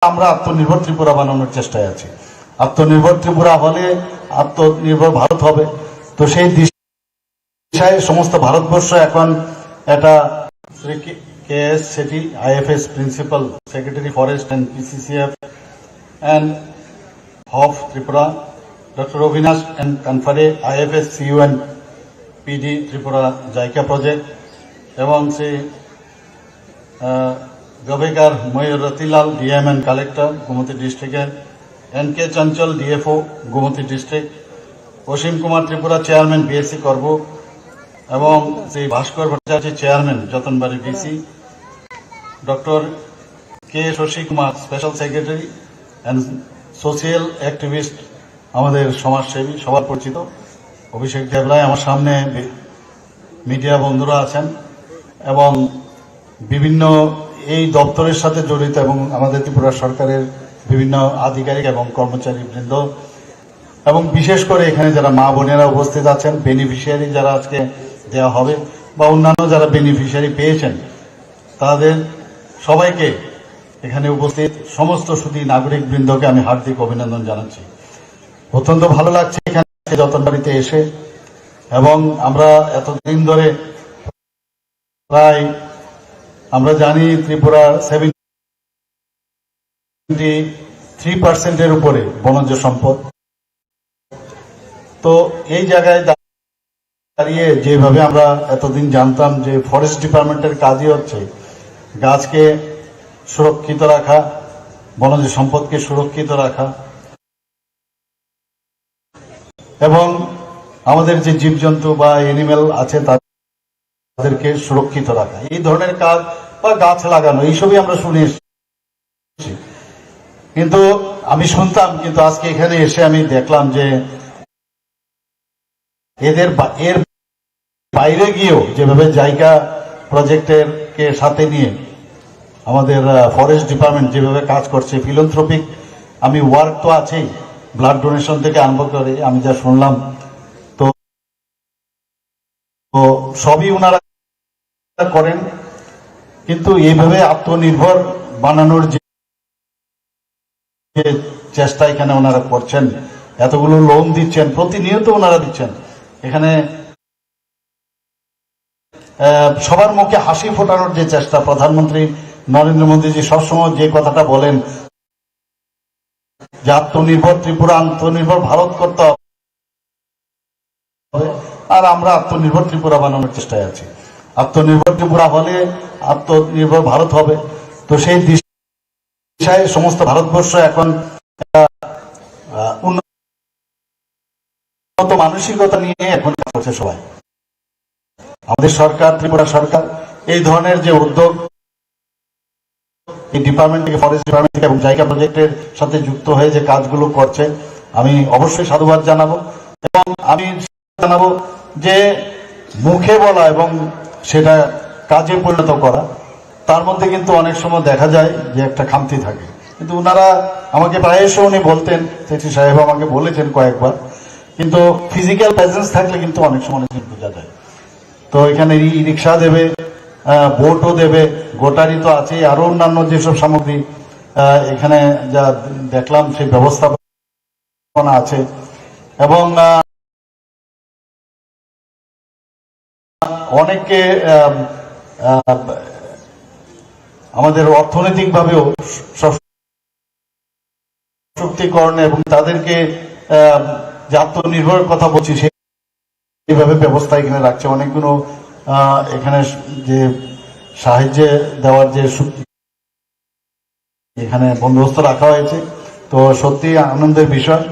আমরা আত্মনির্ভর ত্রিপুরা বানানোর চেষ্টায় আছি। আত্মনির্ভর ত্রিপুরা হলে আত্মনির্ভর ভারত হবে। তো সেই দিশায় সমস্ত ভারতবর্ষ এখন এটা Shri K S Setty IFS principal secretary forest and PCCF and HoFF Tripura, doctor Abhinash and Kanfade IFS সিইউএন পিডি ত্রিপুরা জাইকা প্রজেক্ট, এবং Shri Gavekar Mayur Ratilal DM and collector Gomati ডিস্ট্রিক্টের, NK Chanchal DFO Gomati district, Asim Kumar Tripura chairman BSC করব, এবং Shri Bhaskar Bhattacharya chairman Jatanbari BC, doctor K Shashi Kumar special secretary and social activist, আমাদের সমাজসেবী সবার পরিচিত অভিষেক দেবরায়, আমার সামনে মিডিয়া বন্ধুরা আছেন এবং বিভিন্ন এই দপ্তরের সাথে জড়িত এবং আমাদের ত্রিপুরা সরকারের বিভিন্ন আধিকারিক এবং কর্মচারী বৃন্দ, এবং বিশেষ করে এখানে যারা মা বোনেরা উপস্থিত আছেন, বেনিফিশিয়ারি যারা আজকে দেওয়া হবে বা অন্যান্য যারা বেনিফিশিয়ারি পেয়েছেন, তাদের সবাইকে এখানে উপস্থিত সমস্ত সুধী নাগরিক বৃন্দকে আমি হার্দিক অভিনন্দন জানাচ্ছি। অত্যন্ত ভালো লাগছে এখানে যতনবাড়িতে এসে, এবং আমরা এতদিন ধরে প্রায় আমরা জানি ত্রিপুরা 73% উপরে বনজ সম্পদ। তো এই জায়গায় দাঁড়িয়ে যেভাবে আমরা এতদিন জানতাম যে ফরেস্ট ডিপার্টমেন্টের কাজই হচ্ছে গাছকে সুরক্ষিত রাখা, বনজ সম্পদকে সুরক্ষিত রাখা এবং আমাদের যে জীবজন্তু বা এনিম্যাল আছে তাদেরকে সুরক্ষিত রাখা, এই ধরনের কাজ বা গাছ লাগানো, এইসবই আমরা শুনে এসেছি। কিন্তু আমি শুনতাম, কিন্তু আজকে এখানে এসে আমি দেখলাম যে এর বাইরে গিয়েও যেভাবে জায়গা প্রজেক্টের কে সাথে নিয়ে আমাদের ফরেস্ট ডিপার্টমেন্ট যেভাবে কাজ করছে, ফিলান্থ্রপিক আমি ওয়ার্ক তো আছেই, ব্লাড ডোনেশন থেকে আরম্ভ করে আমি যা শুনলাম, তো সবই ওনারা করেন। কিন্তু এইভাবে আত্মনির্ভর বানানোর যে চেষ্টা এখানে ওনারা করছেন, এতগুলো লোন দিচ্ছেন, প্রতিনিয়ত ওনারা দিচ্ছেন, এখানে সবার মুখে হাসি ফোটানোর যে চেষ্টা, প্রধানমন্ত্রী নরেন্দ্র মোদীজি সবসময় যে কথাটা বলেন যে আত্মনির্ভর ত্রিপুরা, আত্মনির্ভর ভারত করতে হবে, আর আমরা আত্মনির্ভর ত্রিপুরা বানানোর চেষ্টায় আছি। আত্মনির্ভর ত্রিপুরা হলে আত্মনির্ভর ভারত হবে। তো সেই দিশায় সমস্ত ভারতবর্ষ এখন উন্নত মানসিকতা নিয়ে এখন কাজ করছে সবাই। আমাদের সরকার, ত্রিপুরা সরকার এই ধরনের যে উদ্যোগ এই ডিপার্টমেন্ট থেকে, ফরেস্ট ডিপার্টমেন্ট থেকে এবং জায়গা প্রজেক্টের সাথে যুক্ত হয়ে যে কাজগুলো করছে, আমি অবশ্যই সাধুবাদ জানাবো। এবং আমি জানাবো যে মুখে বলা এবং সেটা কাজে পরিণত করা, তার মধ্যে কিন্তু অনেক সময় দেখা যায় যে একটা খামতি থাকে। কিন্তু ওনারা আমাকে প্রায়শই উনি বলতেন, সেক্রেটারি সাহেব আমাকে বলেছেন কয়েকবার, কিন্তু ফিজিক্যাল প্রেজেন্স থাকলে কিন্তু অনেক সময় বোঝা যায়। তো এখানে ই রিক্সা দেবে, বোটও দেবে, গোটারি তো আছে, আরো অন্যান্য যেসব সামগ্রী এখানে যা দেখলাম সেই ব্যবস্থাপনা আছে। এবং অনেককে আমাদের অর্থনৈতিক ভাবেও সশক্তিকরণ এবং তাদেরকে যে আত্মনির্ভর কথা বলছি সেইভাবে ব্যবস্থা এখানে রাখছে। অনেকগুলো এখানে যে সাহায্য দেওয়ার যে এখানে বন্দোবস্ত রাখা হয়েছে, তো সত্যি আনন্দের বিষয়।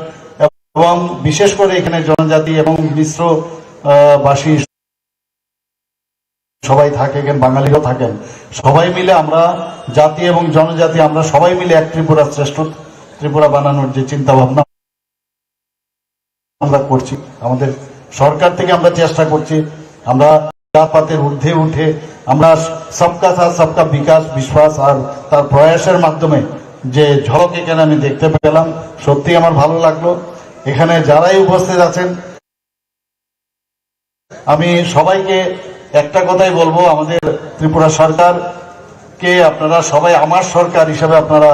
এবং বিশেষ করে এখানে জনজাতি এবং মিশ্র ভাষী সবাই থাকে, এখানে বাঙালিরাও থাকেন, সবাই মিলে আমরা জাতি এবং জনজাতি আমরা সবাই মিলে এক ত্রিপুরা, শ্রেষ্ঠ ত্রিপুরা বানানোর যে চিন্তা ভাবনা আমরা করছি, আমাদের সরকার থেকে আমরা চেষ্টা করছি, আমরা জাতপাতের ঊর্ধ্বে উঠে আমরা সবকা সাথ সবকা বিকাশ, বিশ্বাস আর তার প্রয়াসের মাধ্যমে যে ঝলক এখানে আমি দেখতে পেলাম, সত্যি আমার ভালো লাগলো। এখানে যারাই উপস্থিত আছেন আমি সবাইকে একটা কথাই বলবো, আমাদের ত্রিপুরা সরকার কে আপনারা সবাই আমার সরকার হিসাবে আপনারা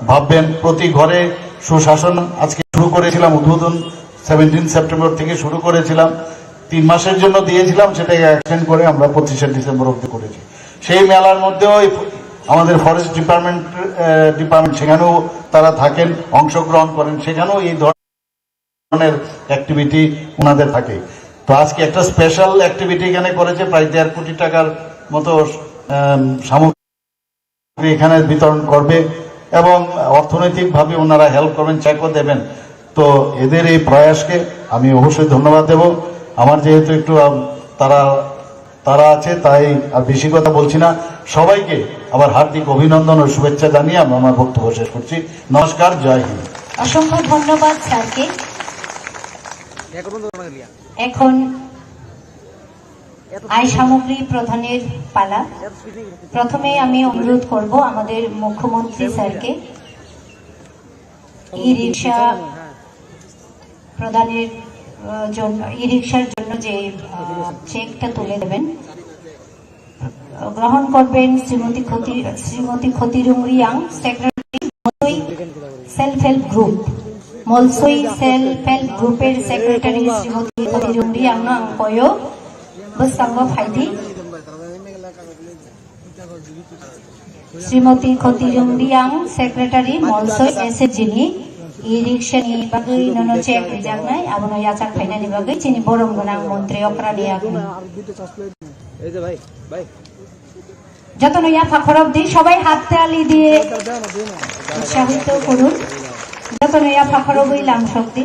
ভাববেন। প্রতি ঘরে সুশাসন আজকে শুরু করেছিলাম, উদ্বোধন 17 সেপ্টেম্বর থেকে শুরু করেছিলাম, 3 মাসের জন্য দিয়েছিলাম, সেটাকে এক্সটেন্ড করে আমরা 25শে ডিসেম্বর অব্দি করেছি। সেই মেলার মধ্যেও আমাদের ফরেস্ট ডিপার্টমেন্ট সেখানেও তারা থাকেন, অংশগ্রহণ করেন, সেখানেও এই ধরনের অ্যাক্টিভিটি ওনাদের থাকে। তো আজকে একটা স্পেশাল অ্যাক্টিভিটি এখানে করেছে, প্রায় 1.5 কোটি টাকার মতো সামগ্রী এখানে বিতরণ করবে এবং অর্থনৈতিকভাবে ওনারা হেল্প করবেন, চেকও দেবেন। তো এদের এই প্রয়াসকে আমি অবশ্যই ধন্যবাদ দেব। আমার যেহেতু একটু তারা আছে, তাই আর বেশি কথা বলছি না। সবাইকে আবার হার্দিক অভিনন্দন ও শুভেচ্ছা জানিয়ে আমি আমার বক্তব্য শেষ করছি। নমস্কার, জয় হিন্দ। অসংখ্য ধন্যবাদ স্যারকে। এখন আয় সামগ্রী প্রদানের পালা। প্রথমে আমি অনুরোধ করব আমাদের মুখ্যমন্ত্রী স্যারকে ই রিক্সা প্রদানের জন্য, ই রিক্সার জন্য যে চেকটা তুলে দেবেন, গ্রহণ করবেন Shrimati Khatirung Reang, secretary self help group, Malsoi self help গ্রুপের সেক্রেটারি শ্রীমতী খতিরুং রিয়াং অঙ্কয় বসাঙ্গ ফাইদি, শ্রীমতী খতিরুং রিয়াং সেক্রেটারি মলসই এসে যিনি ই রিক্সা ni bagai nono cek rejangnai abono yachak phaina ni bagai chini borong gonang মন্ত্রী অপরাধী আপনি যতন ইয়া ফাখরব দি সবাই হাত তালি দিয়ে উৎসাহিত করুন। যতন ইয়া ফাখরব ইলাম শক্তি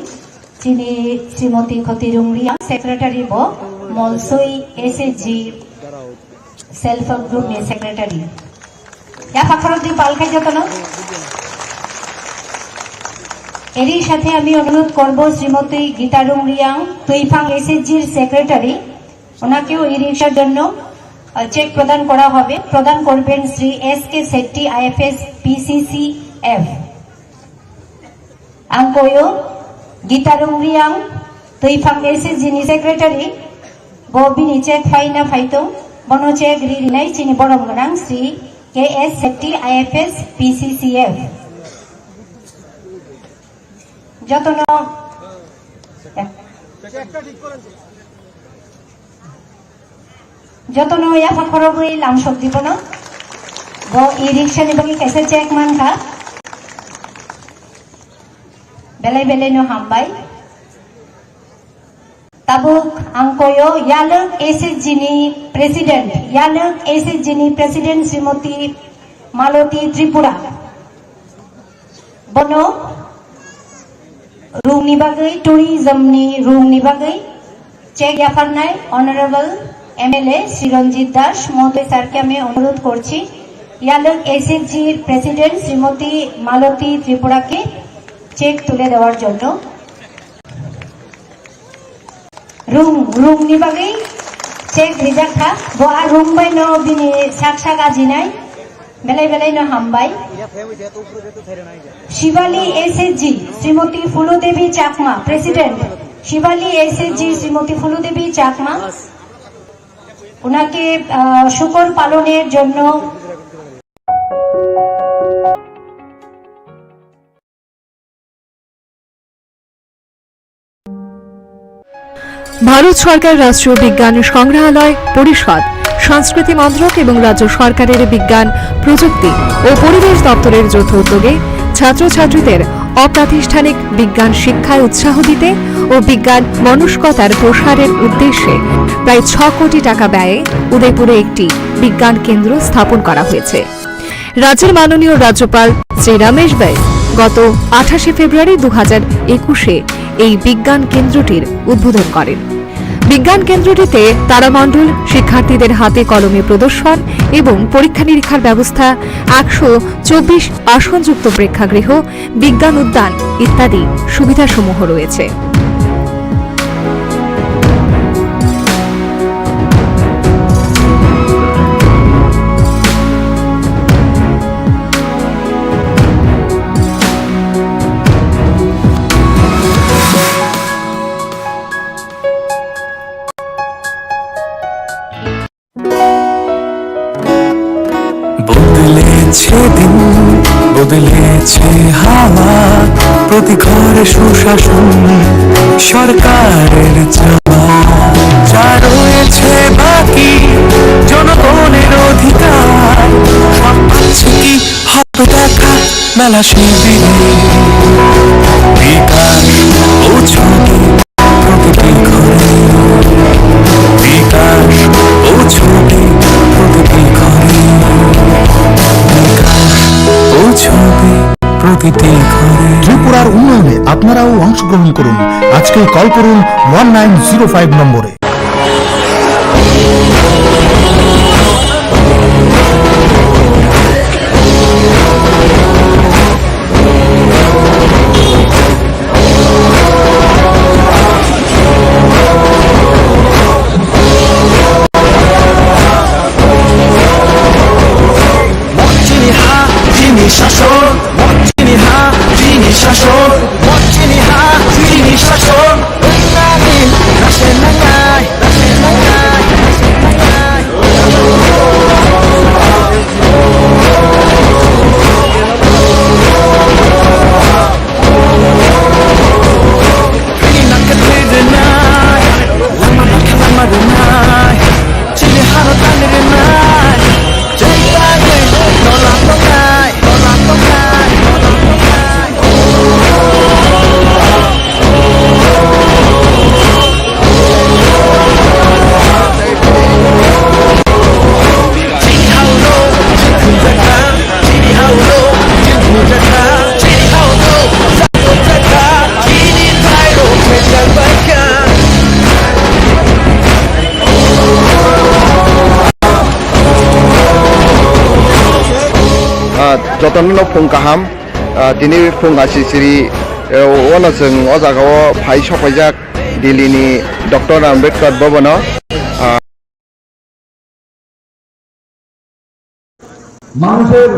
যিনি শ্রীমতী খতিরুং রিয়াং সেক্রেটারি ব মলসই এসএজি সেলফ হেল্প গ্রুপ নি সেক্রেটারি ইয়া ফাখরব দি পালখাই যতন। এরই সাথে আমি অনুরোধ করব শ্রীমতী গীতারুং রিয়াং তুইফাং এসএসজির সেক্রেটারি, ওনাকেও ই রিক্সার জন্য চেক প্রদান করা হবে। প্রদান করবেন Shri S K Setty IFS PCCF আঙ্কয় গীতারুং রিয়াং তুইফাং এসএসজিনি সেক্রেটারি ববিনি চেক ফাইনা ফাইতো বনো চেক রিরিনাই চিনি বরম গনাং Shri K S Setty IFS PCCF যতন যতন ইয়াফা খরবই লামসক দিবন ব ই রিক্সা নিবগি কেসে চেক মানখা বেলাই বেলাই no হামবাই tabuk angkoyo yaluk SSG-ni Presiden Srimati Maloti Tripura bono room ni bagai tourism ni room ni bagai check yafarnai honorable MLA Shiranjit Das মহোদয় স্যারকে আমি অনুরোধ করছি ইয়ালক SSG প্রেসিডেন্ট শ্রীমতী মালতী ত্রিপুরাকে চেক তুলে দেওয়ার জন্য। room ni bagai check rijakha bo a room bai no bini saksa gajinai belai belai no hambai Shibali SSG Shrimati Phuldevi Chakma president Shibali SSG Shrimati Phuldevi Chakma ওনাকে শুকর পালনের জন্য ভারত সরকার রাষ্ট্রীয় বিজ্ঞান সংগ্রহালয় পরিষদ সংস্কৃতি মন্ত্রক এবং রাজ্য সরকারের বিজ্ঞান প্রযুক্তি ও পরিবেশ দপ্তরের যৌথ উদ্যোগে ছাত্রছাত্রীদের অপ্রাতিষ্ঠানিক বিজ্ঞান শিক্ষায় উৎসাহ দিতে ও বিজ্ঞান মনস্কতার প্রসারের উদ্দেশ্যে প্রায় 6 কোটি টাকা ব্যয়ে উদয়পুরে একটি বিজ্ঞান কেন্দ্র স্থাপন করা হয়েছে। রাজ্যের মাননীয় রাজ্যপাল শ্রী রমেশ বাইস গত 28 ফেব্রুয়ারি 2021-এ এই বিজ্ঞান কেন্দ্রটির উদ্বোধন করেন। বিজ্ঞান কেন্দ্রটিতে তারামণ্ডল, শিক্ষার্থীদের হাতে কলমে প্রদর্শন এবং পরীক্ষা নিরীক্ষার ব্যবস্থা, 124 আসনযুক্ত প্রেক্ষাগৃহ, বিজ্ঞান উদ্যান ইত্যাদি সুবিধাসমূহ রয়েছে। হাওয়া প্রতি ঘরে সুশাসন সরকারের চাওয়া যা রয়েছে বাকি জনগণের অধিকার সব পাচ্ছে কি হবে দেখা মেলা শিবিরে বিকাশ ও ছবি প্রতিটি ঘরে বিকাশ ও ছবি প্রতিটি ঘরে বিকাশ ও ছবি প্রতিটি ঘরে। ত্রিপুরার উন্নয়নে আপনারাও অংশগ্রহণ করুন। আজকেই কল করুন 1905 নম্বরে। শাসন মর্জিনিহা যিনি শাসন মর্জিনিহা যিনি শাসন রাশে নাগায় রাশে নাগায় রাশে নাগায় নাকে ধরে নাই লামা নাকে লামা রে নাই চিনি হারো তালে রে নাই যাই তালে নলা নলাই जतन फुं गाहाम दिनै फुं आसिसिरि ओनो जों अ जागायाव फाइ सफायजाक दिल्लीनि डक्टर आम्बेडकर भवनाव মানুষের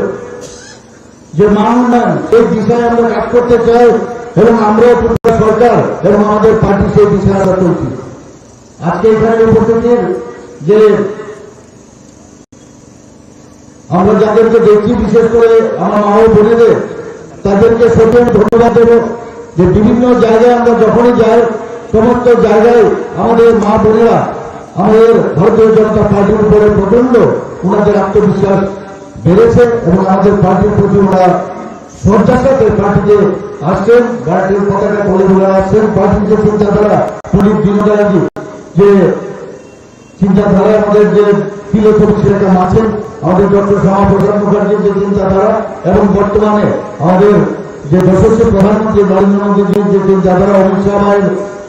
যে মানউন্নয়ন এই বিষয়ে আমরা কাজ করতে চাই এবং আমরাও ত্রিপুরা সরকার এবং আমাদের পার্টি সেই বিষয়ে আমরা চলছি। আজকে এখানে উপস্থিত যে আমরা যাদেরকে দেখছি, বিশেষ করে আমার মা ও বোনেদের, তাদেরকে সত্যি ধন্যবাদ দেব যে বিভিন্ন জায়গায় আমরা যখনই যাই সমস্ত জায়গায় আমাদের মা বোনেরা আমাদের ভারতীয় জনতা পার্টির উপরে প্রচন্ড ওনাদের আত্মবিশ্বাস বেড়েছে এবং আমাদের পার্টির প্রতি ওনারা শ্রদ্ধার সাথে পার্টিতে আসছেন, পার্টির পতাকা তুলে ধরে আসছেন। পার্টির যে চিন্তাধারা পণ্ডিত দীনদয়ালজি যে চিন্তাধারা আমাদের যে ফিলোসফি সেটা আছেন, আমাদের ডক্টর শ্যামাপ্রসাদ মুখার্জির যে চিন্তাধারা এবং বর্তমানে আমাদের যে যশস্বী প্রধানমন্ত্রী নরেন্দ্র মোদীজির যে চিন্তাধারা, অমিত শাহ ভাইয়ের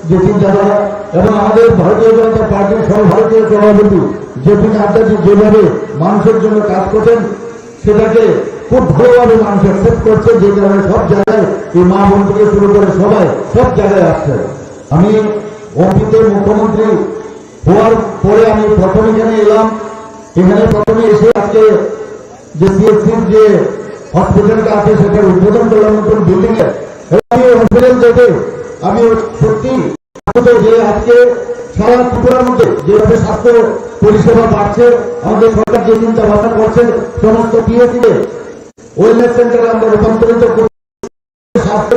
যে চিন্তাধারা এবং আমাদের ভারতীয় জনতা পার্টির সর্বভারতীয় সভাপতি জেপি নাড্ডাজি যেভাবে মানুষের জন্য কাজ করছেন সেটাকে খুব ভালোভাবে মানুষ অ্যাকসেপ্ট করছে, যে কারণে সব জায়গায় এই মা বোন থেকে শুরু করে সবাই সব জায়গায় আসছে। আমি অতীতে মুখ্যমন্ত্রী হওয়ার পরে আমি প্রথম এখানে এলাম। এখানে প্রথমে এসে আজকে যে সিএসসির যে হসপিটালটা আছে সেটার উদ্বোধন করলাম নতুন বিল্ডিং এর। আমি হসপিটাল থেকে আমি সত্যি যে আজকে সারা ত্রিপুরার মধ্যে যেভাবে স্বাস্থ্য পরিষেবা বাড়ছে, আমাদের সরকার যে চিন্তা ভাবনা করছে সমস্ত পিএসসি তে ওয়েলনেস সেন্টারে আমরা রূপান্তরিত করছি, স্বাস্থ্য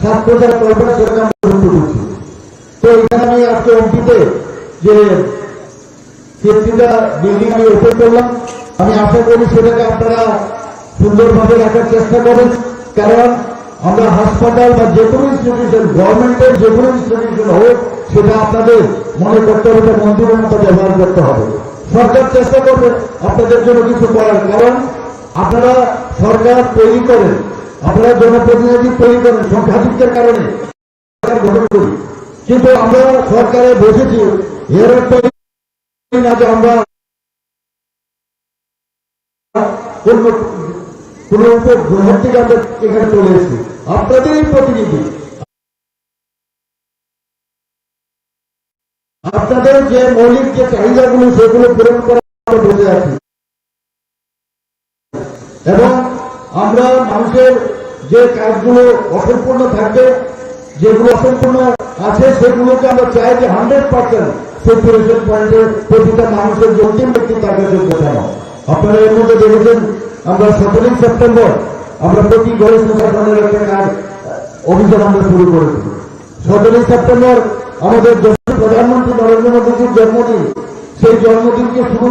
স্বাস্থ্য কল্পনা সেটাকে আমরা শুরু করছি। তো এখানে আমি আজকে এমপিতে যে সিএসসিটা বিল্ডিং আমি ওপেন করলাম, আমি আশা করি সেটাকে আপনারা সুন্দরভাবে রাখার চেষ্টা করেন, কারণ আমরা হাসপাতাল বা যে কোনো ইনস্টিটিউশন, গভর্নমেন্টের যে কোনো ইনস্টিটিউশন হোক, সেটা আপনাদের মনে করতে হবে মন্দিরের মতো ব্যবহার করতে হবে। সরকার চেষ্টা করবে আপনাদের জন্য কিছু করার, কারণ আপনারা সরকার তৈরি করেন, আপনারা জনপ্রতিনিধি তৈরি করেন সংখ্যাধিক্যের কারণে সরকার গঠন করি, কিন্তু আমরা সরকারে বসেছি এর অর্থ না যে আমরা কোন গ্রহের থেকে আমরা এখানে চলে এসেছি। আপনাদেরই প্রতিনিধি, আপনাদের যে মৌলিক যে চাহিদাগুলো সেগুলো পূরণ করা বসে আছি এবং আমরা মানুষের যে কাজগুলো অসম্পূর্ণ থাকবে, যেগুলো অসম্পূর্ণ আছে সেগুলোকে আমরা চাই যে 100% সেচুরেশন পয়েন্টে প্রতিটা মানুষের যে অন্তিম ব্যক্তি তার কাছে পৌঁছানো। আপনারা এর মধ্যে দেখেছেন আমরা 17 সেপ্টেম্বর আমরা প্রতি ঘরে সুশাসনের একটা কাজ অভিযান আমরা শুরু করেছি। 17 সেপ্টেম্বর আমাদের দেশের প্রধানমন্ত্রী নরেন্দ্র মোদীজির জন্মদিন। সেই জন্মদিনকে শুরু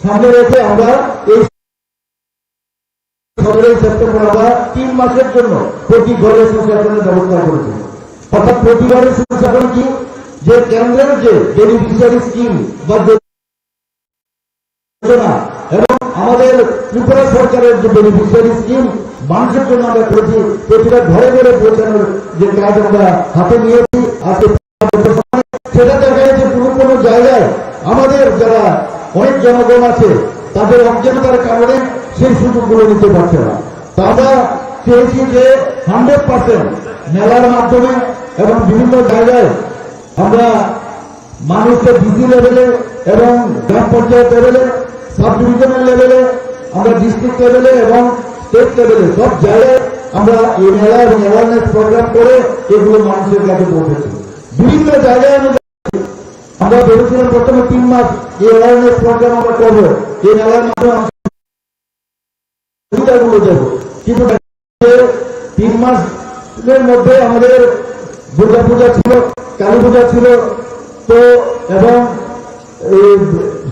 সামনে রেখে আমরা এই 17 সেপ্টেম্বর আমরা 3 মাসের জন্য প্রতি ঘরে সুশাসনের ব্যবস্থা করেছি। অর্থাৎ প্রতি ঘরে সুশাসন কি, যে কেন্দ্রের যে বেনিফিশিয়ারি স্কিম বা যোজনা এবং আমাদের ত্রিপুরা সরকারের যে বেনিফিশিয়ারি স্কিম মানুষের জন্য আমরা করেছি, প্রতিটা ঘরে ঘরে পৌঁছানোর যে কাজ আমরা হাতে নিয়েছি। আজকে সেটা দেখা যাচ্ছে কোনো জায়গায় আমাদের যারা অনেক জনগণ আছে তাদের অজ্ঞানতার কারণে সেই সুযোগগুলো নিতে পারছে না। তা আমরা চেয়েছি যে 100% মেলার মাধ্যমে এবং বিভিন্ন জায়গায় আমরা মানুষকে ডিসি লেভেলে এবং গ্রাম পঞ্চায়েত লেভেলে, সাব ডিভিশনাল লেভেলে, আমরা ডিস্ট্রিক্ট লেভেলে এবং স্টেট লেভেলে সব জায়গায় আমরা এই মেলা এবং অ্যাওয়ারনেস প্রোগ্রাম করে এগুলো মানুষের কাছে পৌঁছেছি। বিভিন্ন জায়গায় আমরা ভেবেছিলাম প্রথমে 3 মাস এই অ্যাওয়ারনেস প্রোগ্রাম আমরা করবো, এই মেলার মাধ্যমে সুবিধাগুলো দেবো, কিন্তু 3 মাসের মধ্যে আমাদের দুর্গা পূজা ছিল, কালী পূজা ছিল, তো এবং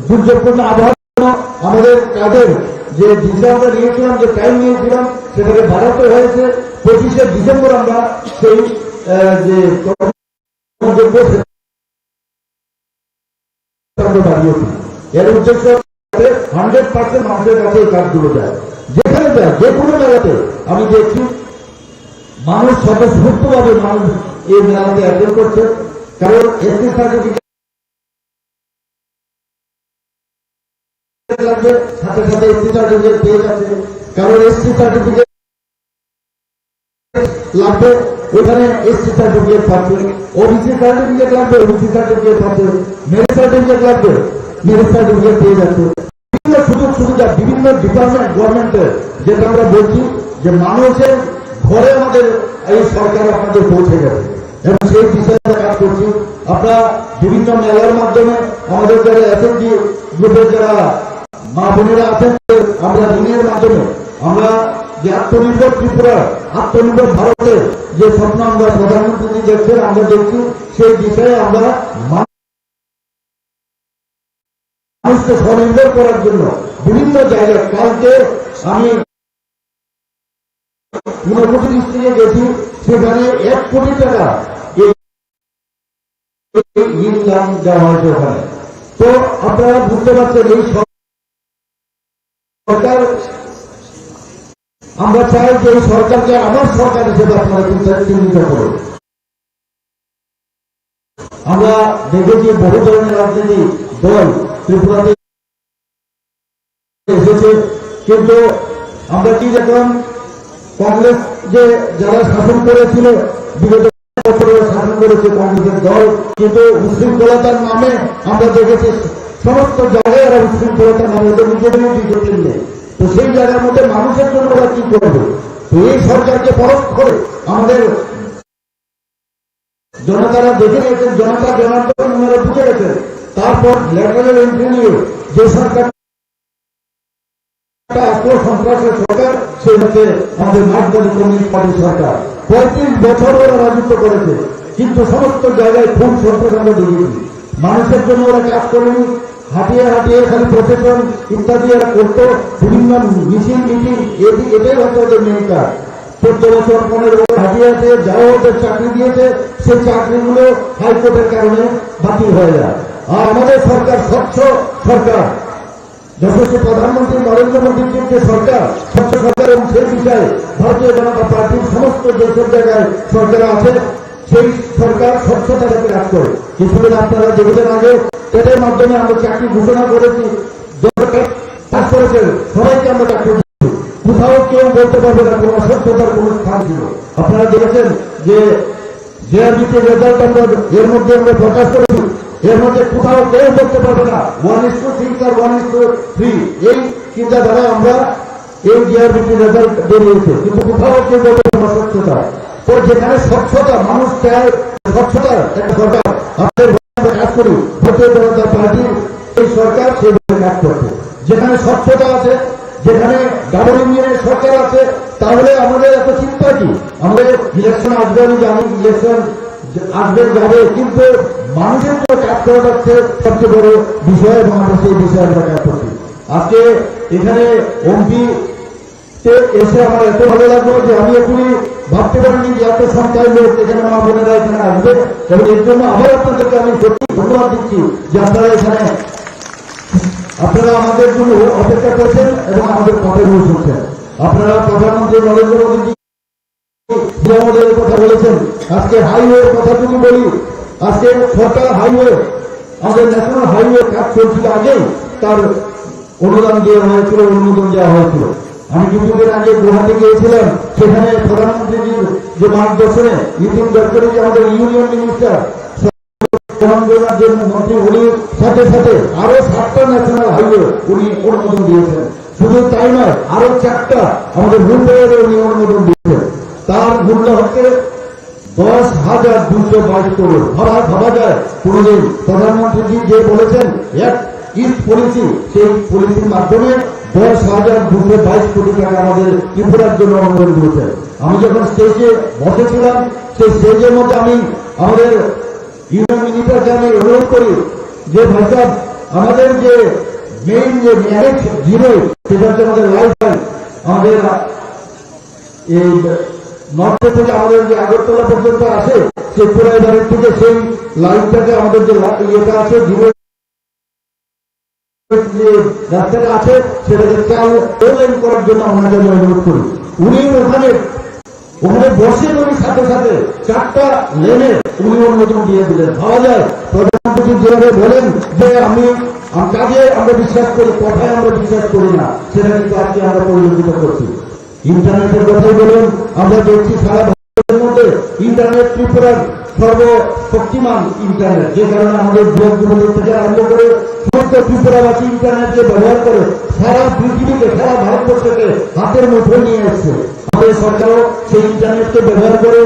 দুর্যোগপূর্ণ আবহাওয়ার জন্য আমাদের কাজের যে দিশা আমরা নিয়েছিলাম, যে টাইম নিয়েছিলাম সেটাকে বাড়াতে হয়েছে। 25শে ডিসেম্বর আমরা সেই যে বাড়িয়েছি। এর উদ্দেশ্য 100% মানুষের কাছে এই কাজগুলো যায়, যেখানে যায় যে কোনো মেলাতে। আমি দেখছি মানুষ স্বতঃস্ফূর্তভাবে মানুষ এই মেলাতে অ্যাটেন্ড করছে, কারণ এসটি সার্টিফিকেট লাগবে, সাথে সাথে এসটি সার্টিফিকেট পেয়ে যাচ্ছে। কারণ এসটি সার্টিফিকেট লাগবে, ওখানে এসটি সার্টিফিকেট পাচ্ছে। ওবিসি সার্টিফিকেট লাগবে, ওবিসি সার্টিফিকেট পাচ্ছে। মেরিট সার্টিফিকেট লাগবে, মেরিট সার্টিফিকেট পেয়ে যাচ্ছে। বিভিন্ন সুযোগ সুবিধা বিভিন্ন ডিপার্টমেন্ট গভর্নমেন্টের, যেটা আমরা বলছি যে মানুষের ঘরে আমাদের এই সরকার আপনাদের পৌঁছে গেছে এবং সেই বিষয়ে কাজ করছি। আমরা বিভিন্ন মেলার মাধ্যমে আমাদের যারা এসএনজি গ্রুপের যারা মা বোনেরা আছেন, আমরা ঋণের মাধ্যমে আমরা যে আত্মনির্ভর ত্রিপুরা, আত্মনির্ভর ভারতের যে স্বপ্ন আমরা প্রধানমন্ত্রী দেখছেন, আমরা দেখছি সেই বিষয়ে আমরা মানুষকে স্বনির্ভর করার জন্য বিভিন্ন জায়গায়। কালকে আমি ঊনকোটি ডিস্ট্রিক্টে গেছি, সেখানে 1 কোটি টাকা ইনকাম দেওয়া হয়েছে ওখানে। তো আপনারা বুঝতে পারছেন এই সরকার, আমরা চাই যে এই সরকারকে আমার সরকার হিসেবে আপনারা চিহ্নিত করুন। আমরা দেখেছি বহু ধরনের রাজনীতি দল ত্রিপুরাতে এসেছে, কিন্তু আমরা কি দেখলাম, কংগ্রেস যে যারা শাসন করেছিল বিগত বছরে শাসন করেছে কংগ্রেসের দল, কিন্তু উশৃঙ্খলতার নামে আমরা দেখেছি সমস্ত জায়গায় এরা উশৃঙ্খলতার নামে ওদের নিজেদেরই ডিসিপ্লিন নেই। তো সেই জায়গার মধ্যে মানুষের জন্য ওরা কি করবে? তো এই সরকারকে পরখ করে আমাদের জনতারা দেখে নিয়েছেন, জনতা জনার্দন ওনারা বুঝে গেছেন। তারপর ল্যাটারাল এন্ট্রি নিয়ে যে সরকার সন্ত্রাসের সরকার, সে হচ্ছে আমাদের মার্কসবাদী কমিউনিস্ট পার্টির সরকার। 35 বছর ওরা রাজত্ব করেছে, কিন্তু সমস্ত জায়গায় খুন সন্ত্রাস আমরা দেখেছি। মানুষের জন্য ওরা কাজ করেনি, হাঁটিয়ে হাঁটিয়ে খালি প্রশাসন ইত্যাদি এরা করতো, বিভিন্ন মিছিল মিটিং, এটাই হচ্ছে ওদের মেন কাজ। 14 বছর 15 বছর হাঁটিয়ে হাঁটিয়ে যাও ওদের চাকরি দিয়েছে, সেই চাকরিগুলো হাইকোর্টের কারণে বাতিল হয়ে যায়। আর আমাদের সরকার স্বচ্ছ সরকার, যশস্বী প্রধানমন্ত্রী নরেন্দ্র মোদীর যে সরকার, স্বচ্ছ সরকার, এবং সেই বিষয়ে ভারতীয় জনতা পার্টির সমস্ত যেসব জায়গায় সরকার আছে সেই সরকার স্বচ্ছতাকে কাজ করে। কিছুদিন আপনারা দেখেছেন আগে টেটের মাধ্যমে আমরা চাকরি ঘোষণা করেছি, কাজ করেছেন সবাইকে আমরা চাকরি দিচ্ছি। কোথাও কেউ বলতে পারবে না কোনো অস্বচ্ছতার কোনো স্থান ছিল। আপনারা দেখেছেন যে জেআরবিতে রেজাল্ট আমরা এর মধ্যে আমরা প্রকাশ করেছি, এর মধ্যে কোথাও কেউ করতে পারবে না 1:6 আর 1:3 এই চিন্তাধারা আমরা এই জিআরবিটি রেজাল্ট বেরিয়েছে, কিন্তু কোথাও কেউ বলবে না স্বচ্ছতা। তো যেখানে স্বচ্ছতা মানুষ চায়, স্বচ্ছতার একটা সরকার আমাদের কাজ করি, ভারতীয় জনতা পার্টির এই সরকার সেইভাবে কাজ করছে। যেখানে স্বচ্ছতা আছে, যেখানে ডাবল ইঞ্জিনের সরকার আছে, তাহলে আমাদের এত চিন্তা কি? আমাদের ইলেকশন আসবে, আমি জানি ইলেকশন আসবে যাবে, কিন্তু মানুষের জন্য কাজ করা যাচ্ছে সবচেয়ে বড় বিষয়, এবং আমরা সেই বিষয়ে আমরা কাজ করছি। আজকে এখানে এমপি এসে আমার এত ভালো লাগলো যে আমি এখনই ভাবতে পারিনি যে এত সংখ্যায় লোক এখানে মা বোনেরা এখানে আসবে, এবং এর জন্য আবার আপনাদেরকে আমি সত্যি ধন্যবাদ দিচ্ছি যে আপনারা এখানে আমাদের জন্য অপেক্ষা করছেন এবং আমাদের কথাগুলো শুনছেন। আপনারা প্রধানমন্ত্রী নরেন্দ্র মোদীজি আমাদের কথা বলেছেন। আজকে হাইওয়ের কথা যদি বলি, আজকে সরকার হাইওয়ে, আমাদের ন্যাশনাল হাইওয়ে কাজ চলছিল আগেই, তার অনুদান দেওয়া হয়েছিল, অনুমোদন দেওয়া হয়েছিল। আমি কিছুদিন আগে গুয়াহাটি গিয়েছিলাম, সেখানে প্রধানমন্ত্রীজির যে মার্গদর্শনে নীতিন গডকরি যে আমাদের ইউনিয়ন মিনিস্টার মন্ত্রী, উনি সাথে সাথে আরো 7টা ন্যাশনাল হাইওয়ে উনি অনুমোদন দিয়েছেন। শুধু তাই নয়, আরো 4টা আমাদের রুটে উনি অনুমোদন দিয়েছেন। তার মূল্য হচ্ছে 10,222 করোড়। ভাবা যায় কোনদিন প্রধানমন্ত্রীজি যে বলেছেন এক ইস্ট পলিসি, সেই পলিসির মাধ্যমে 10,222 কোটি টাকা আমাদের ত্রিপুরার জন্য অনুমোদন দিয়েছেন। আমি যখন স্টেজে বসেছিলাম, সেই স্টেজের মধ্যে আমি আমাদের ইউনিয়ন মিনিস্টারকে আমি অনুরোধ করি যে ভাই সাহেব, আমাদের যে মেইন যে ম্যারেজ জিরো, সেটা হচ্ছে আমাদের লাইফ লাইন, আমাদের এই নর্থ থেকে আমাদের যে আগরতলা পর্যন্ত আসে, সেই পুরাইবাড়ির থেকে সেই লাইনটাকে আমাদের যে ইয়েটা আছে জিরো যে রাস্তাটা আছে, সেটাকে লাইন করার জন্য ওনাকে আমি অনুরোধ করি। উনি ওখানে বসে উনি সাথে সাথে 4টা লেনে উনি অনুমোদন দিয়ে দিলেন। ভাবা যায় প্রধানমন্ত্রী যেভাবে বলেন যে আমি কাজে আমরা বিশ্বাস করি, কথায় আমরা বিশ্বাস করি না, সেটা কিন্তু আজকে আমরা পরিলক্ষিত করছি। ইন্টারনেটের কথাই বলুন, আমরা দেখছি সারা ভারতের মধ্যে ইন্টারনেট ত্রিপুরার সর্বশক্তিমান ইন্টারনেট, যে কারণে আমাদের যুবক যুবতীর থেকে আরম্ভ করে সমস্ত ত্রিপুরাবাসী ইন্টারনেটকে ব্যবহার করে সারা পৃথিবীকে, সারা ভারতবর্ষকে হাতের মুঠোয় নিয়ে আসছে। আমাদের সরকারও সেই ইন্টারনেটকে ব্যবহার করে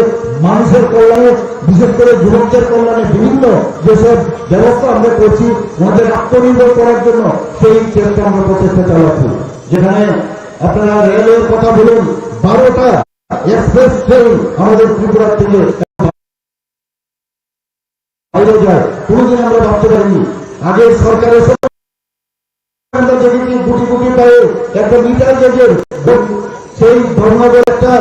মানুষের কল্যাণে, বিশেষ করে যুবকদের কল্যাণে বিভিন্ন যেসব ব্যবস্থা আমরা করছি, আমাদের আত্মনির্ভর করার জন্য সেই চেষ্টা আমরা প্রচেষ্টা চালাচ্ছি। যেখানে আপনারা রেলের কথা বলুন, 12টা এক্সপ্রেস ট্রেন আমাদের ত্রিপুরা থেকে বাইরে যায়, কোনদিন আমরা ভাবতে পারিনি। আগের সরকারের আমরা দেখেছি গুটি গুটি পায়ে একটা মিটার গেজের সেই ধর্মগর একটা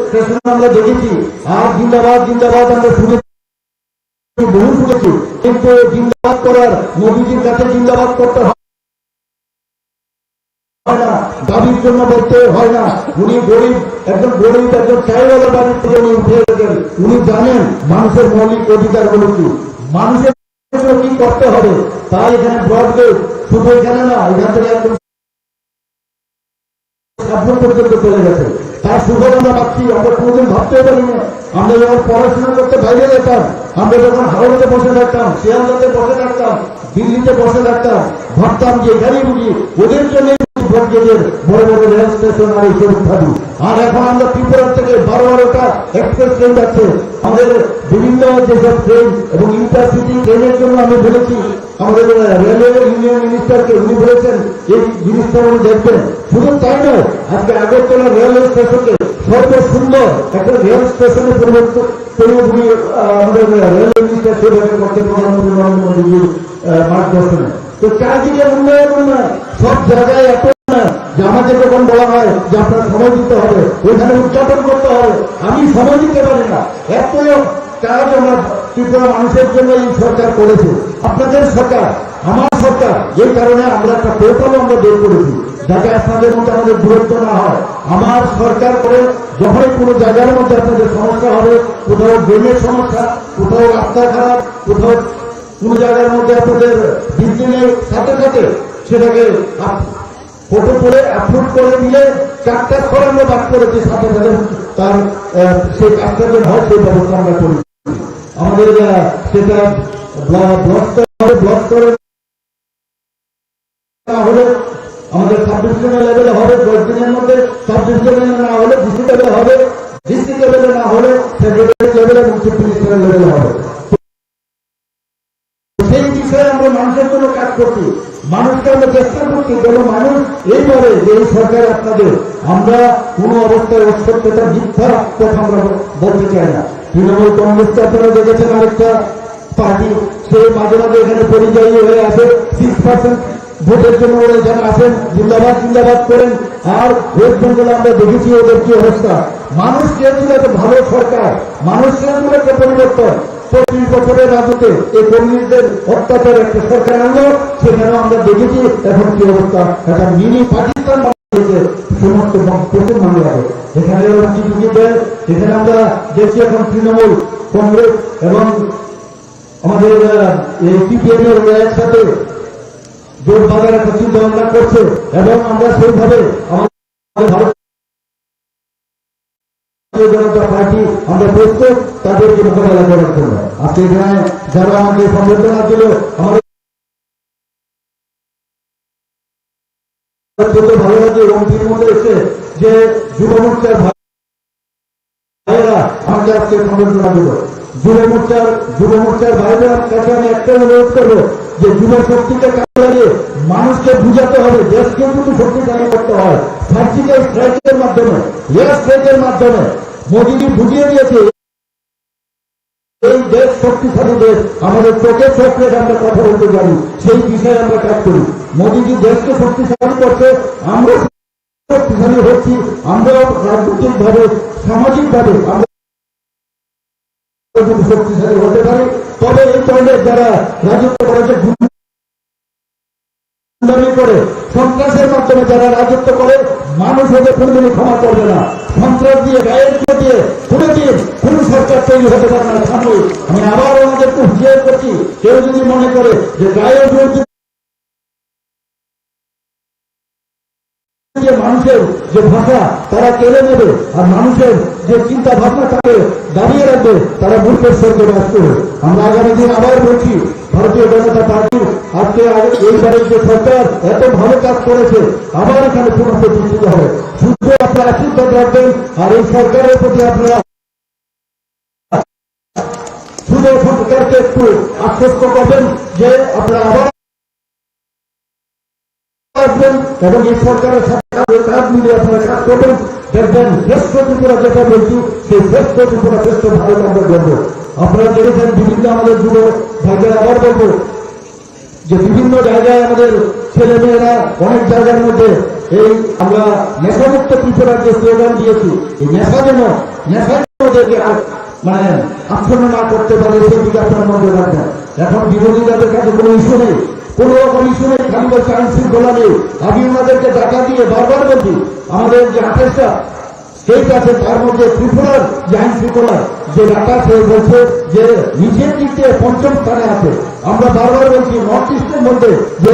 স্টেশন আমরা দেখেছি, আর জিন্দাবাদ জিন্দাবাদ আমরা শুনেছি, বহু শুনেছি, কিন্তু জিন্দাবাদ করার, মোদীজির কাছে জিন্দাবাদ করতে হয় না, দাবির জন্য বলতে হয় না। উনি গরিব, একজন চাইওয়ালা বাড়ির থেকে উনি উঠে গেছেন। উনি জানেন মানুষের মৌলিক অধিকারগুলো কি, মানুষের কি করতে হবে। তাই এখানে ব্রডগেজ শুধু এখানে না, এখান থেকে একদম পর্যন্ত চলে গেছে। তার সুযোগ আমরা পাচ্ছি, আমরা কোনোদিন ভাবতে পারিনি। আমরা যখন পড়াশোনা করতে বাইরে যেতাম, আমরা যখন হাওড়াতে বসে থাকতাম, শিয়ালদাতে বসে থাকতাম, দিল্লিতে বসে থাকতাম, ভাবতাম যে এখানেই বুঝি ওদের জন্য বড় বড় রেল স্টেশন আর এইসব ইত্যাদি। আর এখন আমরা ত্রিপুরার থেকে 12টা এক্সপ্রেস ট্রেন যাচ্ছে। আমাদের বিভিন্ন যেসব ট্রেন এবং ইন্টারসিটি ট্রেনের জন্য আমি বলেছি আমাদের রেলওয়ে ইউনিয়ন মিনিস্টারকে, উনি বলেছেন এই জিনিসটা উনি দেখবেন। শুধু তাই নয়, আজকে আগরতলা রেলওয়ে স্টেশনকে সর্বসুন্দর একটা রেল স্টেশনে পরিবর্তন করে উনি আমাদের রেলওয়ে মিনিস্টার সেভাবে করতে প্রধানমন্ত্রী নরেন্দ্র মোদীজির মার্গদর্শনে। তো চারদিকে উন্নয়ন, সব জায়গায় এত যে আমাকে যখন বলা হয় যে আপনার সময় দিতে হবে, ওইখানে উদযাপন করতে হবে, আমি সময় দিতে পারি না। এত কাজ আমরা ত্রিপুরা মানুষের জন্য এই সরকার করেছে, আপনাদের সরকার, আমার সরকার। এই কারণে আমরা একটা পোর্টাল আমরা বের করেছি, যাতে আপনাদের মধ্যে আমাদের দূরত্ব না হয়। আমার সরকার করে যখনই কোনো জায়গার মধ্যে আপনাদের সমস্যা হবে, কোথাও ড্রেনের সমস্যা, কোথাও রাস্তা খারাপ, কোথাও কোনো জায়গার মধ্যে আপনাদের বৃদ্ধি নেই, সাথে সাথে সেটাকে ফটো করে আপলোড করে দিলে 4টা স্তর আমরা বাদ করেছি, সাথে সাথে তার সেই কাজটা যে হয় সেই ব্যবস্থা আমরা করি। আমাদের সেটা ব্লক স্তরে না হলে আমাদের সাব ডিভিশনাল লেভেলে হবে, 10 দিনের মধ্যে সাব ডিভিশনাল না হলে ডিস্ট্রিক্ট লেভেলে হবে, ডিস্ট্রিক্ট লেভেলে না হলে সেক্রেটারি লেভেলে এবং চিফ মিনিস্টারের লেভেলে হবে। সেই বিষয়ে আমরা মানুষের জন্য কাজ করছি। মানুষকে আমরা চেষ্টা করছি যেন মানুষ এইবারে এই সরকার আপনাদের আমরা কোনো অবস্থায় অসত্যতা মিথ্যা কথা আমরা বলতে চাই না। তৃণমূল কংগ্রেসকে আপনারা দেখেছেন আরেকটা পার্টি, সে মাঝে মাঝে এখানে পরিযায়ী হয়ে আসে, 6% ভোটের জন্য ওরা এখানে আসেন, জিন্দাবাদ জিন্দাবাদ করেন। আর ওয়েস্ট বেঙ্গলে আমরা দেখেছি ওদের কি অবস্থা। মানুষ চেয়েছিল একটা ভালো সরকার, মানুষ চেয়েছিল একটা পরিবর্তন। 25 বছরের রাজত্বে এই কমিউনিস্টদের অত্যাচার একটা সরকার আনলো, সেখানেও আমরা দেখেছি এখন কি অবস্থা। একটা মিনি পাকিস্তান সমস্ত প্রচুর মানুষ আছে এখানে চিঠি দেয়। এখানে আমরা দেখছি এখন তৃণমূল কংগ্রেস এবং আমাদের এই সিপিএম এর একসাথে জোট বাঁধার একটা চিন্তা ভাবনা করছে এবং আমরা সেইভাবে আমাদের ভারতীয় জনতা পার্টি আমরা প্রস্তুত তাদেরকে মোকাবেলা করার জন্য। আজকে এখানে যারা আমাকে সম্বর্ধনা দিল, আমাদের ভালো লাগে এবং তিন মধ্যে এসে যে যুব মোর্চার ভাইয়েরা আমাকে আজকে সম্বর্ধনা দিল। যুব মোর্চার ভাইদের কাছে আমি একটা অনুরোধ করবো যে যুব শক্তিকে কাজে লাগিয়ে মানুষকে বুঝাতে হবে, দেশকে কিন্তু শক্তিশালী করতে হয় সার্জিক্যাল স্ট্রাইকের মাধ্যমে, এয়ার স্ট্রাইকের মাধ্যমে। মোদীজি বুঝিয়ে দিয়েছে এই দেশ শক্তিশালী দেশ, আমাদের চোখে চোখ রেখে আমরা কথা বলতে জানি, সেই বিষয়ে আমরা কাজ করি। মোদীজি দেশকে শক্তিশালী করছে, আমরা শক্তিশালী হচ্ছি, আমরা রাজনৈতিক ভাবে সামাজিক ভাবে আমরা যদি শক্তিশালী হতে পারে তবে এই ধরনের যারা রাজত্ব করেছে গুন্ডামি করে সন্ত্রাসের মাধ্যমে যারা রাজত্ব করে মানুষ ওদের কোনদিনই ক্ষমা করবে না। সন্ত্রাস দিয়ে গায়ের দিয়ে কোনদিন কোন সরকার তৈরি হতে পারে না। সামনে আমি আবার ওনাদেরকে হুঁশিয়ার করছি, কেউ যদি মনে করে যে গায়ের মানুষের যে ভাষা তারা কেড়ে নেবে আর মানুষের যে চিন্তা ভাবনা তাকে দাঁড়িয়ে রাখবে, তারা মূর্খের স্বর্গে বাস করবে। আমরা আগামী দিন আবার বলছি, ভারতীয় জনতা পার্টি আজকে এইবারের যে সরকার এত ভালো কাজ করেছে আবার এখানে পুনঃপ্রতিষ্ঠিত হবে। শুধু আপনারা আশীর্বাদ রাখবেন আর এই সরকারের প্রতি আপনারা শুধু সরকারকে একটু আশ্বস্ত করবেন যে আপনারা আবার আসবেন এবং এই সরকারের সাথে কাজ মিলিয়ে আপনারা কাজ করবেন। দেখবেন শ্রেষ্ঠ ত্রিপুরা যেটা বলছি সেই শ্রেষ্ঠ ত্রিপুরা শ্রেষ্ঠ ভারত আমরা করবো। আপনারা দেখেছেন বিভিন্ন আমাদের যুব ভাইদের আবার বলবো যে বিভিন্ন জায়গায় আমাদের ছেলে মেয়েরা অনেক জায়গার মধ্যে এই আমরা নেশামুক্ত ত্রিপুরার যে স্লোগান দিয়েছি, এই নেশা যেন নেশার মধ্যে মানে আক্রমণ না করতে পারে সেদিকে আপনারা নজর রাখবেন। এখন বিরোধীদের কাছে কোনো ইস্যু নেই, কোন রকম ইস্যু নেই, খালি বলছে আইন শৃঙ্খলা নেই। আমি ওনাদেরকে টাকা দিয়ে বারবার বলছি আমাদের যে 28টা স্টেট আছে তার মধ্যে ত্রিপুরার যে আইন শৃঙ্খলার যে ডাটা সে বলছে যে নিচের দিক দিয়ে 5ম স্থানে আছে। আমরা বারবার বলছি নর্থ ইস্টের মধ্যে যে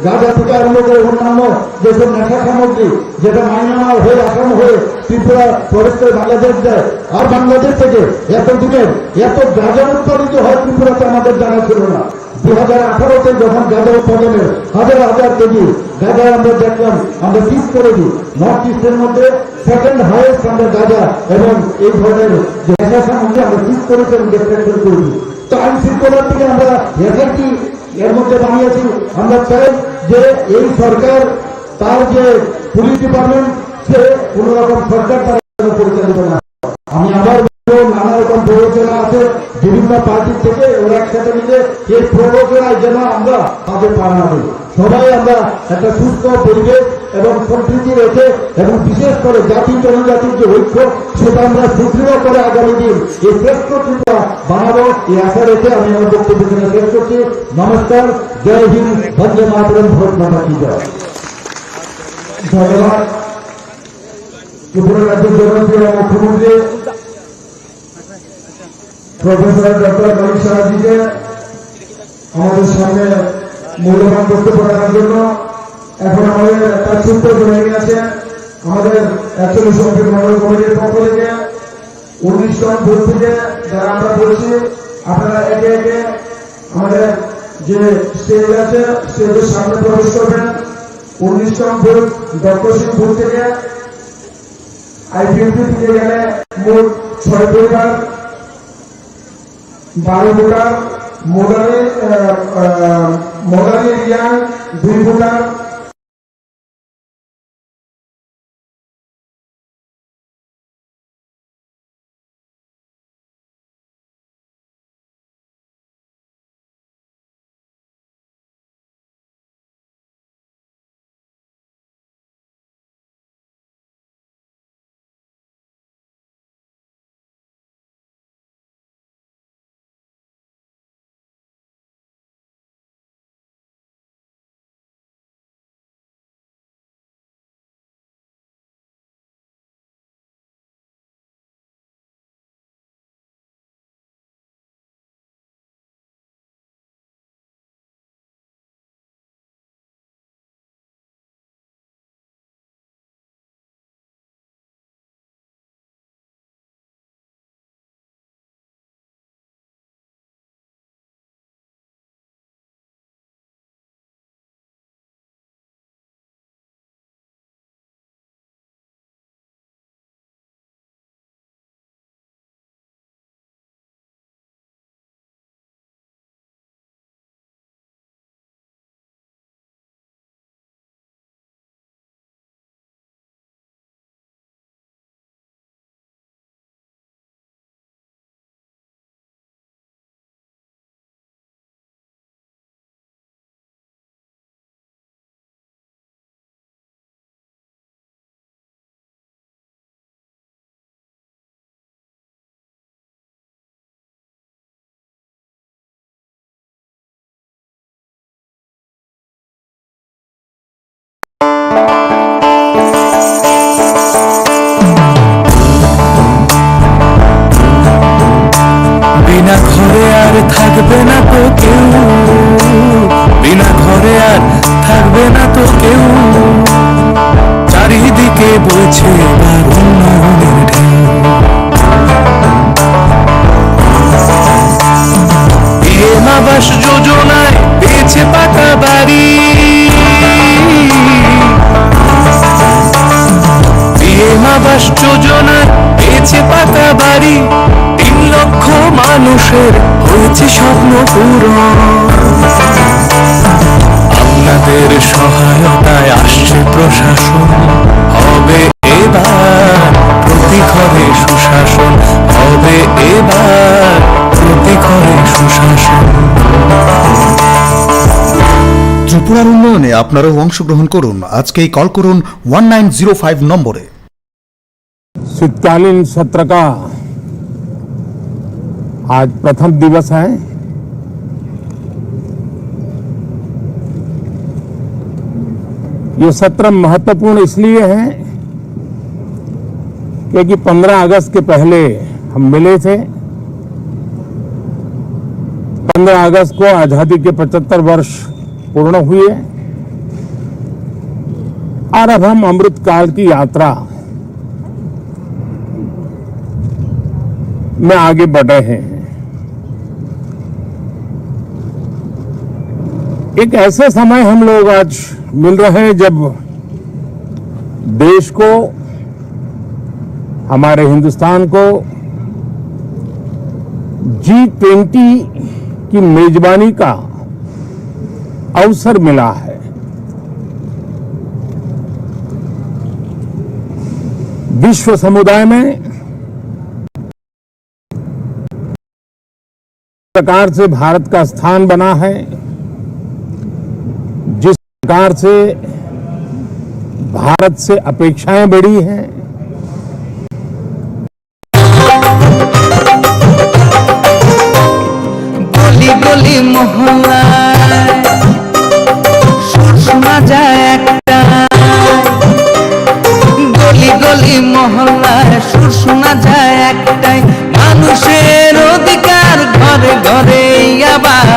গাঁজা থেকে আরম্ভ করে অন্যান্য যেসব নেশা সামগ্রী যেটা মাইনামার হয়ে আসাম হয়ে ত্রিপুরা প্রবেশ করে বাংলাদেশ যায়, আর বাংলাদেশ থেকে এতদিনের এত গাঁজা উৎপাদিত হয় ত্রিপুরাতে আমাদের জানা ছিল না। 2018-তে যখন গাঁজা উৎপাদনের হাজার হাজার কেজি গাঁজা আমরা দেখলাম, আমরা ঠিক করে দিই নর্থ ইস্টের মধ্যে সেকেন্ড হাইয়েস্ট আমরা গাঁজা এবং এই ধরনের যে নেশা সামগ্রী আমরা ঠিক করেছি এবং ডিটেকশন করে দিই। তো আইন শৃঙ্খলার থেকে আমরা এসআইটি এর মধ্যে বানিয়েছি। আমরা চাই যে এই সরকার তার যে পুলিশ ডিপার্টমেন্ট সে কোন রকম সরকার তারা পরিচালিত না। আমি আবার নানা রকম প্ররোচনা আছে বিভিন্ন পার্টির থেকে, ওরা একসাথে মিলে এই প্ররোচনায় যেন আমরা তাদের পাড়া না দিই। সবাই আমরা একটা সুস্থ পরিবেশ এবং সম্প্রীতি রেখে এবং বিশেষ করে জাতি জনজাতির যে ঐক্য সেটা আমরা সুদৃঢ় করে আগামী দিন এই শ্রেষ্ঠ ত্রিপুরা বানাবো এই আশা রেখে আমি আমার বক্তব্য শেষ করছি। নমস্কার, জয় হিন্দ, বন্দে মাতরম, ভারত মাতা কি জয়। ধন্যবাদ ত্রিপুরা রাজ্যের জনপ্রিয় মুখ্যমন্ত্রী প্রফেসর ডক্টর মানিক সাহাজিকে আমাদের সামনে মূল্যবান বক্তব্য রাখার জন্য। এখন আমাদের একটা ছোট্ট জমি আছে আমাদের 41 সমিতির মন্ডল কমিটির পক্ষ থেকে 19 বুথ থেকে যারা আমরা বলছি আপনারা একে একে আমাদের যে স্টেজ আছে স্টেজের সামনে প্রবেশ করবেন। 19 বুথ ডক্টর সিং বুথ থেকে আইপিএমপি থেকে গেলে মোট 6 পরিবার 12 ভোটার মডারি রিয়াং 2 ফুটার बिना घरे আর থাকবে না তো কেউ, বিনা ঘরে আর থাকবে না তো কেউ, চারিদিকে বইছে এবার উন্নয়নের ঢেউ। পিএম আবাস যোজনায় পেয়েছে পাকা বাড়ি, পিএম আবাস যোজনায় পেয়েছে পাকা বাড়ি, 3 লক্ষ মানুষের হয়েছে স্বপ্ন পূরণ। আপনাদের সহায়তায় আসছে প্রশাসন, হবে এবার প্রতি ঘরে সুশাসন, হবে এবার প্রতি ঘরে সুশাসন। ত্রিপুরার উন্নয়নে আপনারাও অংশগ্রহণ করুন। আজকেই কল করুন 1905 নম্বরে। शीतकालीन सत्र का आज प्रथम दिवस है। ये सत्र महत्वपूर्ण इसलिए है क्योंकि 15 अगस्त के पहले हम मिले थे। 15 अगस्त को आजादी के 75 वर्ष पूर्ण हुए और अब हम अमृत काल की यात्रा में आगे बढ़ रहे हैं। एक ऐसे समय हम लोग आज मिल रहे हैं जब देश को, हमारे हिंदुस्तान को G20 की मेजबानी का अवसर मिला है। विश्व समुदाय में प्रकार से भारत का स्थान बना है, जिस प्रकार से भारत से अपेक्षाएं बढ़ी हैं, गली गली मोहल्ला শোনা যায় একটা, গলি গলি মহল্লায় সুর শোনা যায় একটাই, মানুষের অধিকার ঘরে ঘরে আবার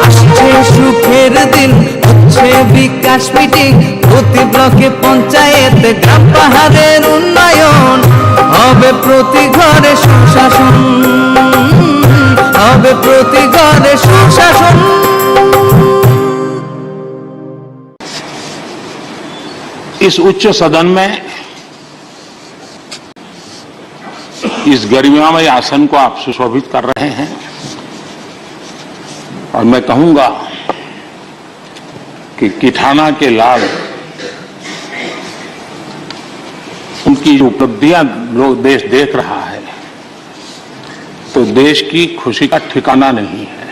আসছে সুখের দিন, হচ্ছে বিকাশ মিটিং, প্রতি ব্লকে পঞ্চায়েত গ্রাম পাহাড়ের উন্নয়ন, হবে প্রতি ঘরে সুশাসন, হবে প্রতি ঘরে সুশাসন। इस उच्च सदन में इस गरिमामय आसन को आप सुशोभित कर रहे हैं और मैं कहूंगा कि किठाना के लाल उनकी जो उपलब्धियां लोग देश देख रहा है तो देश की खुशी का ठिकाना नहीं है।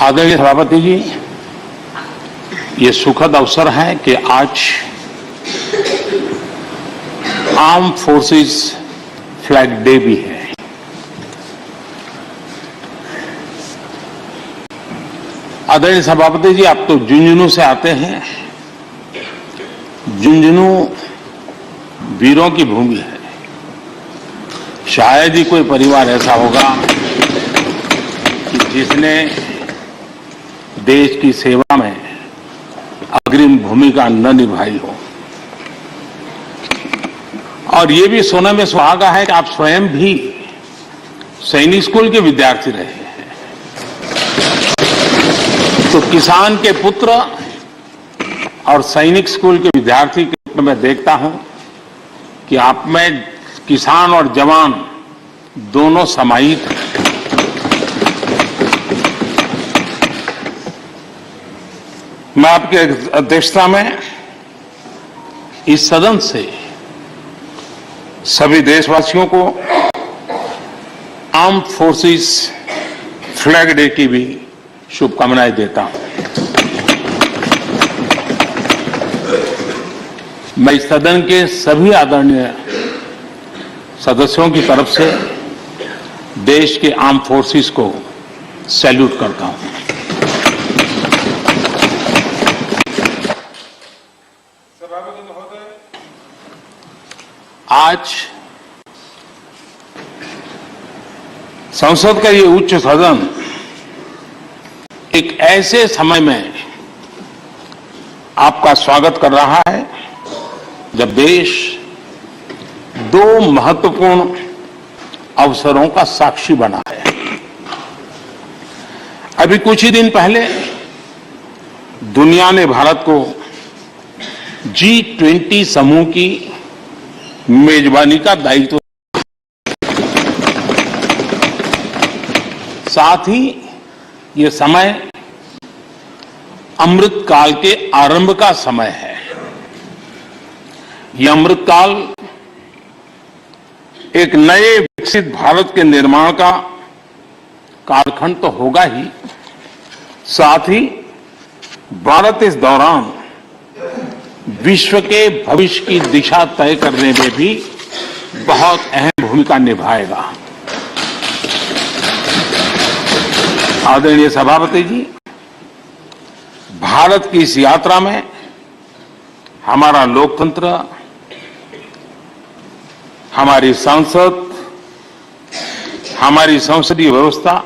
आदरणीय सभापति जी, ये सुखद अवसर है कि आज आर्म फोर्सेस फ्लैग डे भी है। आदरणीय सभापति जी, आप तो झुंझुनू से आते हैं। झुंझुनू वीरों की भूमि है। शायद ही कोई परिवार ऐसा होगा कि जिसने देश की सेवा में अग्रिम भूमिका न निभाई हो। और ये भी सुनने में सुहागा है कि आप स्वयं भी सैनिक स्कूल के विद्यार्थी रहे हैं। तो किसान के पुत्र और सैनिक स्कूल के विद्यार्थी के रूप में मैं देखता हूं कि आप में किसान और जवान दोनों समाहित हैं। मैं आपकी अध्यक्षता में इस सदन से सभी देशवासियों को आर्म फोर्सेस फ्लैग डे की भी शुभकामनाएं देता हूं। मैं इस सदन के सभी आदरणीय सदस्यों की तरफ से देश के आर्म फोर्सेस को सैल्यूट करता हूं। आज संसद का ये उच्च सदन एक ऐसे समय में आपका स्वागत कर रहा है जब देश दो महत्वपूर्ण अवसरों का साक्षी बना है। अभी कुछ ही दिन पहले दुनिया ने भारत को G20 समूह की मेजबानी का दायित्व, साथ ही ये समय अमृतकाल के आरंभ का समय है। यह अमृतकाल एक नए विकसित भारत के निर्माण का कालखंड तो होगा ही, साथ ही भारत इस दौरान विश्व के भविष्य की दिशा तय करने में भी बहुत अहम भूमिका निभाएगा। आदरणीय सभापति जी, भारत की इस यात्रा में हमारा लोकतंत्र, हमारी संसद, हमारी संसदीय व्यवस्था,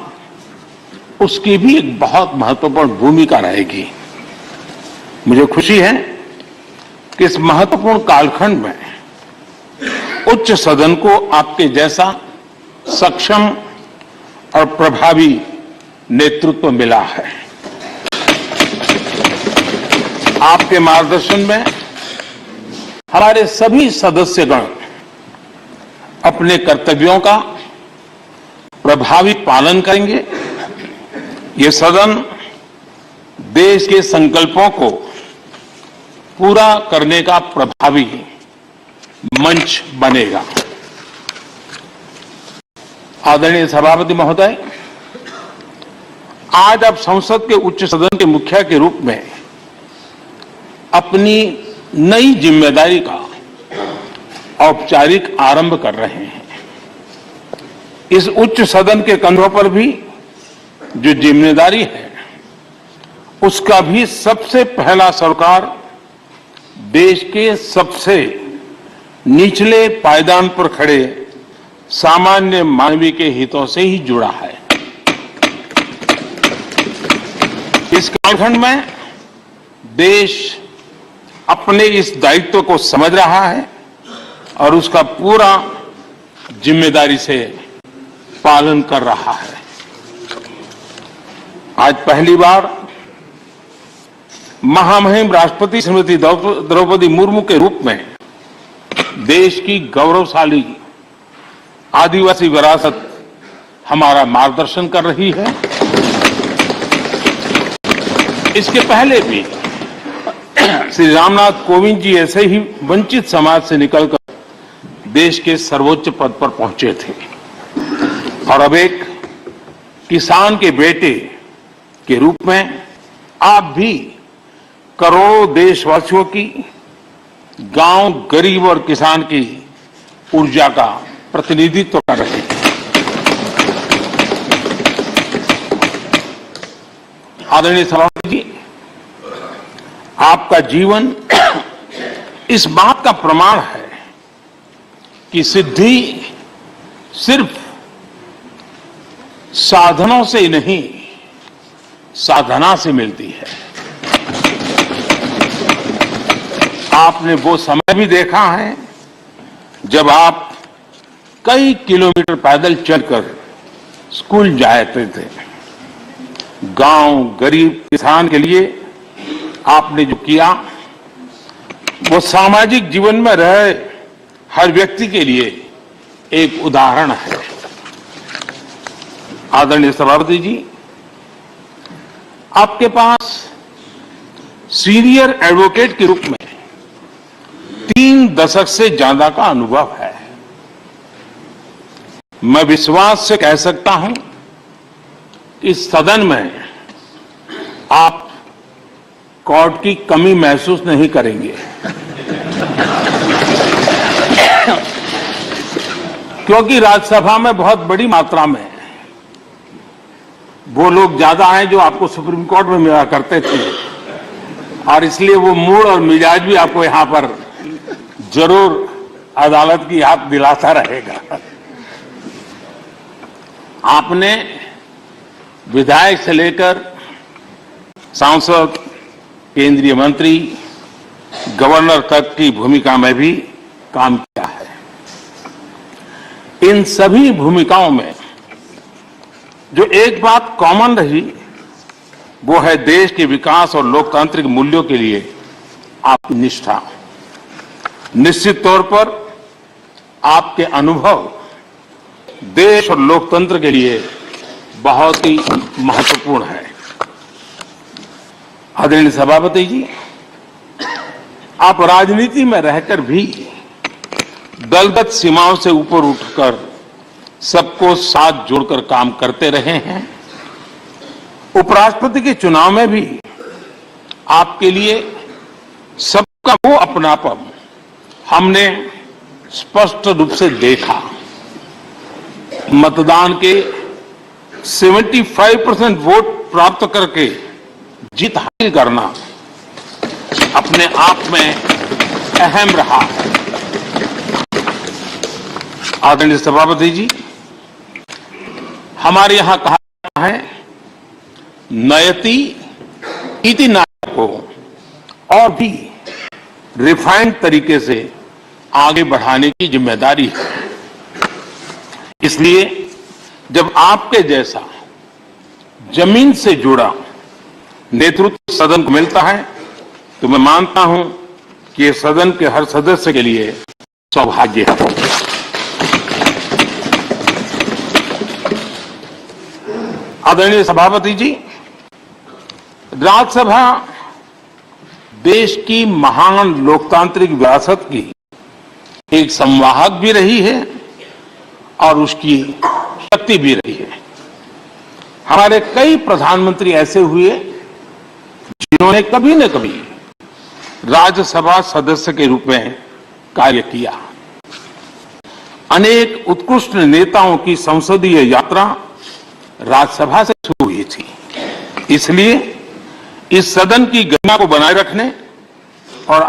उसकी भी एक बहुत महत्वपूर्ण भूमिका रहेगी। मुझे खुशी है कि इस महत्वपूर्ण कालखंड में उच्च सदन को आपके जैसा सक्षम और प्रभावी नेतृत्व मिला है। आपके मार्गदर्शन में हमारे सभी सदस्यगण अपने कर्तव्यों का प्रभावी पालन करेंगे। ये सदन देश के संकल्पों को पूरा करने का प्रभावी मंच बनेगा। आदरणीय सभापति महोदय, आज आप संसद के उच्च सदन के मुखिया के रूप में अपनी नई जिम्मेदारी का औपचारिक आरंभ कर रहे हैं। इस उच्च सदन के कंधों पर भी जो जिम्मेदारी है, उसका भी सबसे पहला सरोकार देश के सबसे निचले पायदान पर खड़े सामान्य मानवीय के हितों से ही जुड़ा है। इस कालखंड में देश अपने इस दायित्व को समझ रहा है और उसका पूरा जिम्मेदारी से पालन कर रहा है। आज पहली बार महामहिम राष्ट्रपति श्रीमती द्रौपदी मुर्मू के रूप में देश की गौरवशाली आदिवासी विरासत हमारा मार्गदर्शन कर रही है। इसके पहले भी श्री रामनाथ कोविंद जी ऐसे ही वंचित समाज से निकलकर देश के सर्वोच्च पद पर पहुंचे थे और अब एक किसान के बेटे के रूप में आप भी करोड़ों देशवासियों की, गांव, गरीब और किसान की ऊर्जा का प्रतिनिधित्व कर रहे हैं। आदरणीय सभापति जी, आपका जीवन इस बात का प्रमाण है कि सिद्धि सिर्फ साधनों से ही नहीं, साधना से मिलती है। आपने वो समय भी देखा है जब आप कई किलोमीटर पैदल चलकर स्कूल जाते थे। गांव, गरीब, किसान के लिए आपने जो किया वो सामाजिक जीवन में रहे हर व्यक्ति के लिए एक उदाहरण है। आदरणीय सभापति जी, आपके पास सीनियर एडवोकेट के रूप में 3 दशक से ज्यादा का अनुभव है। मैं विश्वास से कह सकता हूं कि इस सदन में आप कोर्ट की कमी महसूस नहीं करेंगे, क्योंकि राज्यसभा में बहुत बड़ी मात्रा में वो लोग ज्यादा हैं जो आपको सुप्रीम कोर्ट में मिला करते थे और इसलिए वो मूड और मिजाज भी आपको यहां पर जरूर अदालत की याद दिलाता रहेगा। आपने विधायक से लेकर सांसद, केंद्रीय मंत्री, गवर्नर तक की भूमिका में भी काम किया है। इन सभी भूमिकाओं में जो एक बात कॉमन रही वो है देश के विकास और लोकतांत्रिक मूल्यों के लिए आपकी निष्ठा। निश्चित तौर पर आपके अनुभव देश और लोकतंत्र के लिए बहुत ही महत्वपूर्ण है। आदरणीय सभापति जी, आप राजनीति में रहकर भी दलगत सीमाओं से ऊपर उठकर सबको साथ जोड़कर काम करते रहे हैं। उपराष्ट्रपति के चुनाव में भी आपके लिए सबका वो अपनापन हमने स्पष्ट रूप से देखा। मतदान के 75% वोट प्राप्त करके जीत हासिल करना अपने आप में अहम रहा है। आदरणीय सभापति जी, हमारे यहां कहा है नयति इति नायको, और भी रिफाइंड तरीके से आगे बढ़ाने की जिम्मेदारी है। इसलिए जब आपके जैसा जमीन से जुड़ा नेतृत्व सदन को मिलता है तो मैं मानता हूं कि ये सदन के हर सदस्य के लिए सौभाग्य है। आदरणीय सभापति जी, राज्यसभा देश की महान लोकतांत्रिक विरासत की एक संवाहक भी रही है और उसकी शक्ति भी रही है। हमारे कई प्रधानमंत्री ऐसे हुए जिन्होंने कभी न कभी राज्यसभा सदस्य के रूप में कार्य किया। अनेक उत्कृष्ट नेताओं की संसदीय यात्रा राज्यसभा से शुरू हुई थी। इसलिए इस सदन की गरिमा को बनाए रखने